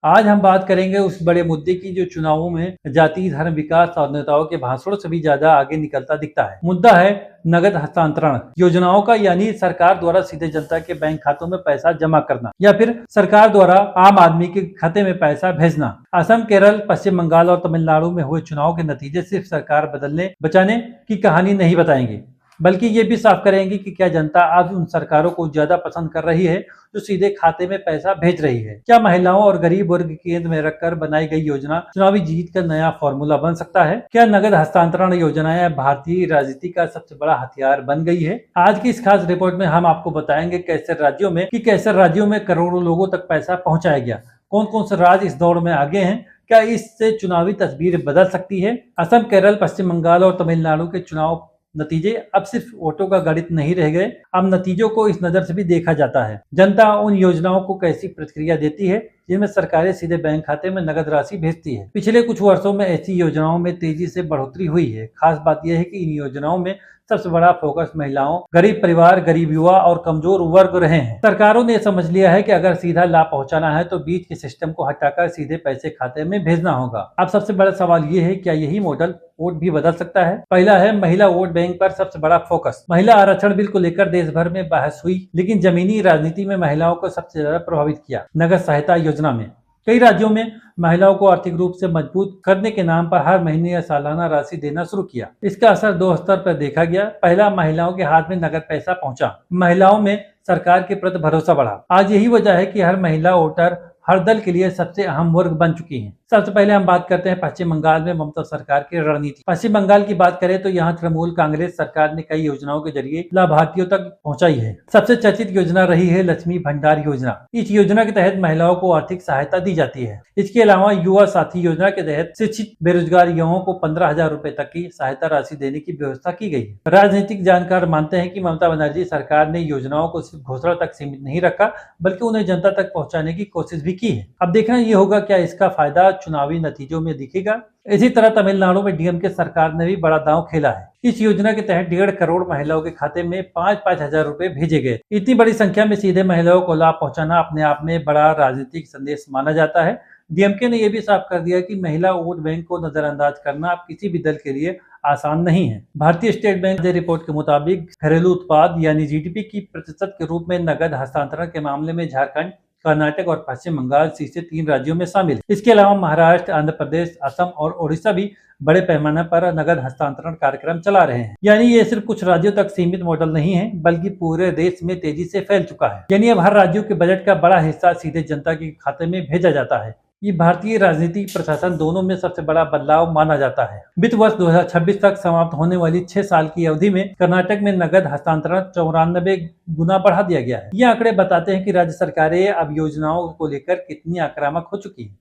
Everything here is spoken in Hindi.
आज हम बात करेंगे उस बड़े मुद्दे की जो चुनावों में जाति धर्म विकास और नेताओं के भाषणों से भी ज्यादा आगे निकलता दिखता है। मुद्दा है नगद हस्तांतरण योजनाओं का, यानी सरकार द्वारा सीधे जनता के बैंक खातों में पैसा जमा करना या फिर सरकार द्वारा आम आदमी के खाते में पैसा भेजना। असम, केरल, पश्चिम बंगाल और तमिलनाडु में हुए चुनाव के नतीजे सिर्फ सरकार बदलने बचाने की कहानी नहीं बताएंगे, बल्कि ये भी साफ करेंगे कि क्या जनता आज उन सरकारों को ज्यादा पसंद कर रही है जो सीधे खाते में पैसा भेज रही है। क्या महिलाओं और गरीब वर्ग के केंद्र में रखकर बनाई गई योजना चुनावी जीत का नया फॉर्मूला बन सकता है। क्या नगद हस्तांतरण योजनाएं भारतीय राजनीति का सबसे बड़ा हथियार बन गई है। आज की इस खास रिपोर्ट में हम आपको बताएंगे कैसे राज्यों में करोड़ों लोगों तक पैसा पहुंचाया गया, कौन कौन से राज्य इस दौड़ में आगे हैं, क्या इससे चुनावी तस्वीर बदल सकती है। असम, केरल, पश्चिम बंगाल और तमिलनाडु के चुनाव नतीजे अब सिर्फ वोटों का गणित नहीं रह गए। अब नतीजों को इस नजर से भी देखा जाता है, जनता उन योजनाओं को कैसी प्रतिक्रिया देती है जिनमें सरकारें सीधे बैंक खाते में नगद राशि भेजती है। पिछले कुछ वर्षों में ऐसी योजनाओं में तेजी से बढ़ोतरी हुई है। खास बात यह है कि इन योजनाओं में सबसे बड़ा फोकस महिलाओं, गरीब परिवार, गरीब युवा और कमजोर वर्ग रहे हैं। सरकारों ने समझ लिया है कि अगर सीधा लाभ पहुंचाना है तो बीच के सिस्टम को हटाकर सीधे पैसे खाते में भेजना होगा। अब सबसे बड़ा सवाल ये है, क्या यही मॉडल वोट भी बदल सकता है। पहला है महिला वोट बैंक पर सबसे बड़ा फोकस। महिला आरक्षण बिल को लेकर देश भर में बहस हुई, लेकिन जमीनी राजनीति में महिलाओं को सबसे ज्यादा प्रभावित किया नगद सहायता योजना में। कई राज्यों में महिलाओं को आर्थिक रूप से मजबूत करने के नाम पर हर महीने या सालाना राशि देना शुरू किया। इसका असर दो स्तर पर देखा गया। पहला, महिलाओं के हाथ में नगद पैसा पहुंचा, महिलाओं में सरकार के प्रति भरोसा बढ़ा। आज यही वजह है कि हर महिला वोटर हर दल के लिए सबसे अहम वर्ग बन चुकी है। सबसे पहले हम बात करते हैं पश्चिम बंगाल में ममता सरकार की रणनीति। पश्चिम बंगाल की बात करें तो यहाँ तृणमूल कांग्रेस सरकार ने कई योजनाओं के जरिए लाभार्थियों तक पहुंचाई है। सबसे चर्चित योजना रही है लक्ष्मी भंडार योजना। इस योजना के तहत महिलाओं को आर्थिक सहायता दी जाती है। इसके अलावा युवा साथी योजना के तहत शिक्षित बेरोजगार युवाओं को 15,000 रुपए तक की सहायता राशि देने की व्यवस्था की गई है। राजनीतिक जानकार मानते हैं कि ममता बनर्जी सरकार ने योजनाओं को सिर्फ घोषणा तक सीमित नहीं रखा, बल्कि उन्हें जनता तक पहुंचाने की कोशिश भी की है। अब देखना ये होगा क्या इसका फायदा चुनावी नतीजों में दिखेगा। इसी तरह तमिलनाडु में डीएमके सरकार ने भी बड़ा दांव खेला है। इस योजना के तहत 1.5 करोड़ महिलाओं के खाते में 5-5 हजार रुपए भेजे गए। इतनी बड़ी संख्या में सीधे महिलाओं को लाभ पहुंचाना अपने आप में बड़ा राजनीतिक संदेश माना जाता है। डीएमके ने यह भी साफ कर दिया कि महिला वोट बैंक को नजरअंदाज करना अब किसी भी दल के लिए आसान नहीं है। भारतीय स्टेट बैंक की रिपोर्ट के मुताबिक घरेलू उत्पाद यानी जीडीपी की प्रतिशत के रूप में नगद हस्तांतरण के मामले में झारखंड, कर्नाटक और पश्चिम बंगाल शीर्ष 3 राज्यों में शामिल है। इसके अलावा महाराष्ट्र, आंध्र प्रदेश, असम और ओडिशा भी बड़े पैमाने पर नगद हस्तांतरण कार्यक्रम चला रहे हैं। यानी ये सिर्फ कुछ राज्यों तक सीमित मॉडल नहीं है, बल्कि पूरे देश में तेजी से फैल चुका है। यानी अब हर राज्यों के बजट का बड़ा हिस्सा सीधे जनता के खाते में भेजा जाता है। ये भारतीय राजनीति प्रशासन दोनों में सबसे बड़ा बदलाव माना जाता है। वित्त वर्ष 2026 तक समाप्त होने वाली 6 साल की अवधि में कर्नाटक में नगद हस्तांतरण 94 गुना बढ़ा दिया गया है। ये आंकड़े बताते हैं कि राज्य सरकारें अब योजनाओं को लेकर कितनी आक्रामक हो चुकी है।